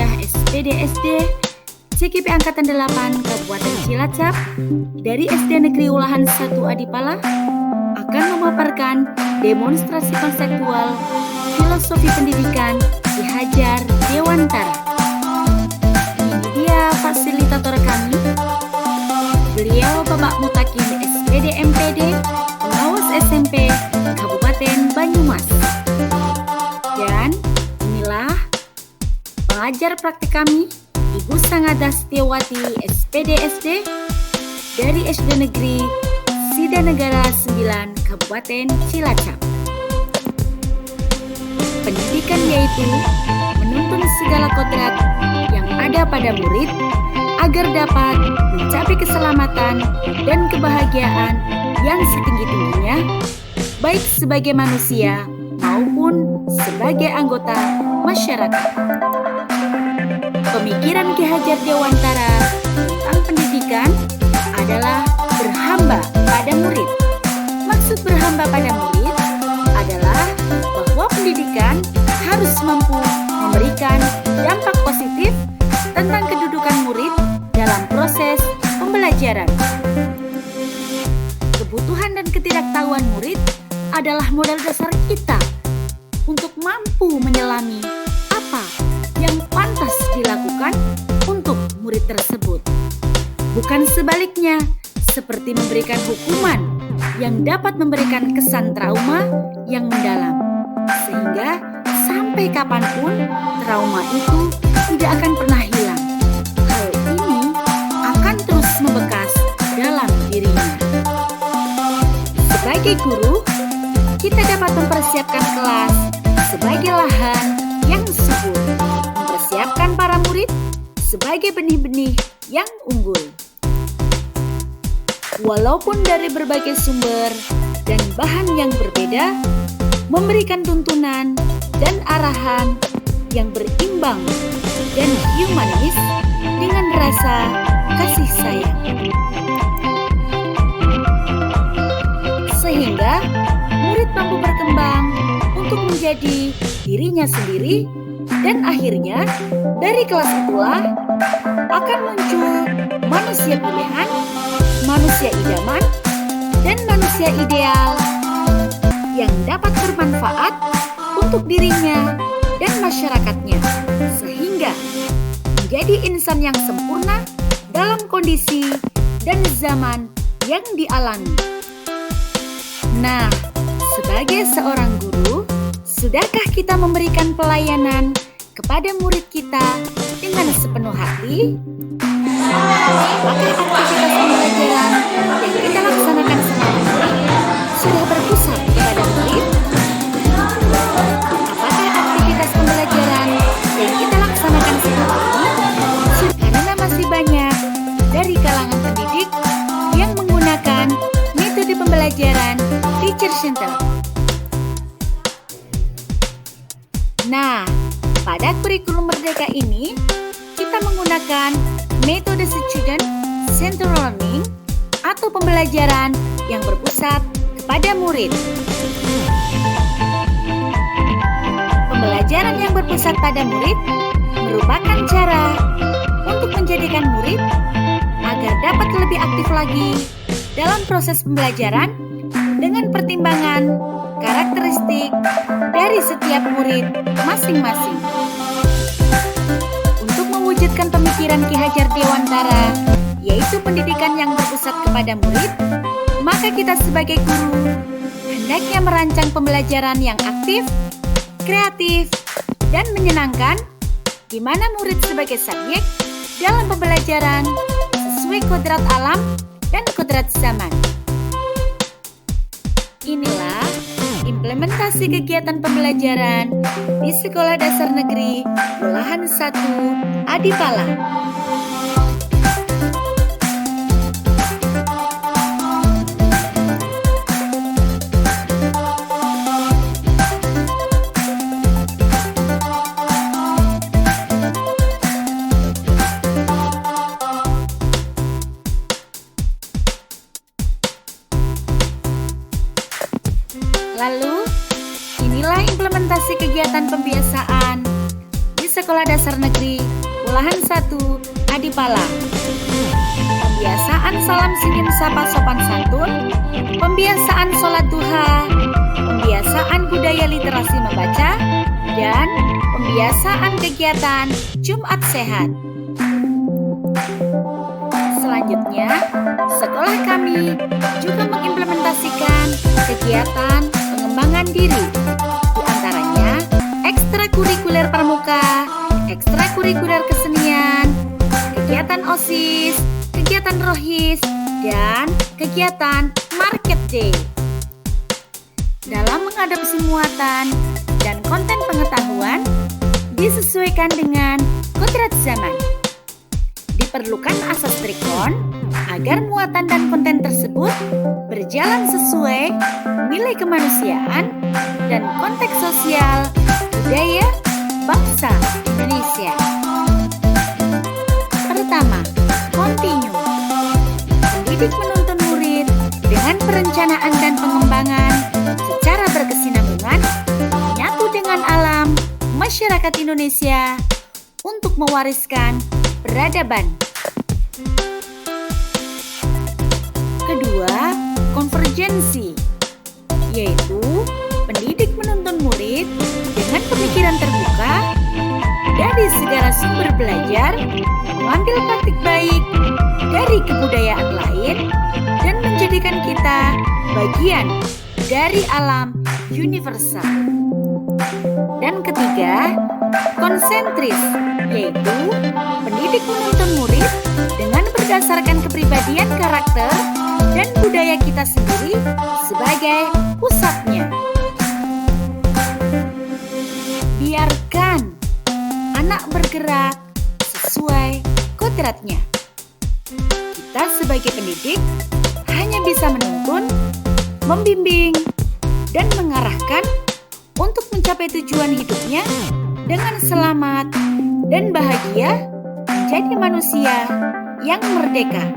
Muhammadiyah SPD SD CGP Angkatan 8 Kabupaten Cilacap dari SD Negeri Ulahan 1 Adipala akan memaparkan demonstrasi konseptual filosofi pendidikan Ki Hajar Dewantara. Ini dia fasilitator kami, beliau Bapak Mutakin SPD MPD, pengawas SMP Kabupaten Banyumas. Dan inilah pengajar praktik kami, Ibu Sangada Setiawati SPD SD dari SD Negeri Sidanegara 9 Kabupaten Cilacap. Pendidikan yaitu menuntun segala kodrat yang ada pada murid agar dapat mencapai keselamatan dan kebahagiaan yang setinggi-tingginya, baik sebagai manusia maupun sebagai anggota masyarakat. Pemikiran Ki Hajar Dewantara tentang pendidikan adalah berhamba pada murid. Maksud berhamba pada murid adalah bahwa pendidikan harus mampu memberikan dampak positif tentang kedudukan murid dalam proses pembelajaran. Kebutuhan dan ketidaktahuan murid adalah modal dasar kita untuk mampu menyelami apa yang pantas dilakukan untuk murid tersebut. Bukan sebaliknya, seperti memberikan hukuman yang dapat memberikan kesan trauma yang mendalam, sehingga sampai kapanpun trauma itu tidak akan pernah hilang. Hal ini akan terus membekas dalam dirinya. Sebagai guru, kita dapat mempersiapkan kelas sebagai lahan yang subur, mempersiapkan para murid sebagai benih-benih yang unggul. Walaupun dari berbagai sumber dan bahan yang berbeda, memberikan tuntunan dan arahan yang berimbang dan humanis dengan rasa kasih sayang. Sehingga murid mampu berkembang untuk menjadi dirinya sendiri, dan akhirnya dari kelas itulah akan muncul manusia pilihan, manusia idaman, dan manusia ideal yang dapat bermanfaat untuk dirinya dan masyarakatnya, sehingga menjadi insan yang sempurna dalam kondisi dan zaman yang dialami. Nah, sebagai seorang guru, sudahkah kita memberikan pelayanan kepada murid kita dengan sepenuh hati? Apakah aktivitas pembelajaran yang kita laksanakan selama ini sudah berpusat kepada murid? Apakah aktivitas pembelajaran yang kita laksanakan selama ini karena masih banyak dari kalangan pendidik yang menggunakan metode pembelajaran teacher center? Nah, pada kurikulum Merdeka ini kita menggunakan metode student centered learning atau pembelajaran yang berpusat kepada murid. Pembelajaran yang berpusat pada murid merupakan cara untuk menjadikan murid agar dapat lebih aktif lagi dalam proses pembelajaran dengan pertimbangan karakteristik dari setiap murid masing-masing. Untuk mewujudkan pemikiran Ki Hajar Dewantara, yaitu pendidikan yang berpusat kepada murid, maka kita sebagai guru hendaknya merancang pembelajaran yang aktif, kreatif, dan menyenangkan, di mana murid sebagai subjek dalam pembelajaran sesuai kodrat alam dan kodrat zaman. Inilah implementasi kegiatan pembelajaran di Sekolah Dasar Negeri Ulahan 1 Adipala. Lalu, inilah implementasi kegiatan pembiasaan di Sekolah Dasar Negeri Pulahan 1 Adipala. Pembiasaan salam singin sapa sopan santun, pembiasaan sholat duha, pembiasaan budaya literasi membaca, dan pembiasaan kegiatan Jumat Sehat. Selanjutnya, sekolah kami juga mengimplementasikan kegiatan pengembangan diri, di antaranya ekstrakurikuler pramuka, ekstrakurikuler kesenian, kegiatan OSIS, kegiatan rohis, dan kegiatan market day. Dalam mengadopsi muatan dan konten pengetahuan disesuaikan dengan kodrat zaman. Diperlukan asas trikon agar muatan dan konten tersebut berjalan sesuai nilai kemanusiaan dan konteks sosial budaya bangsa Indonesia. Pertama, continue. Pendidik menuntun murid dengan perencanaan dan pengembangan secara berkesinambungan menyatu dengan alam masyarakat Indonesia untuk mewariskan peradaban. Kedua, konvergensi, yaitu pendidik menuntun murid dengan pemikiran terbuka dari segala sumber belajar, mengambil praktik baik dari kebudayaan lain, dan menjadikan kita bagian dari alam universal. Dan ketiga, konsentris, yaitu pendidik menuntun murid dengan berdasarkan kepribadian karakter dan budaya kita sendiri sebagai pusatnya. Biarkan anak bergerak sesuai kodratnya. Kita sebagai pendidik hanya bisa menuntun, membimbing, dan mengarahkan untuk mencapai tujuan hidupnya dengan selamat dan bahagia menjadi manusia yang merdeka.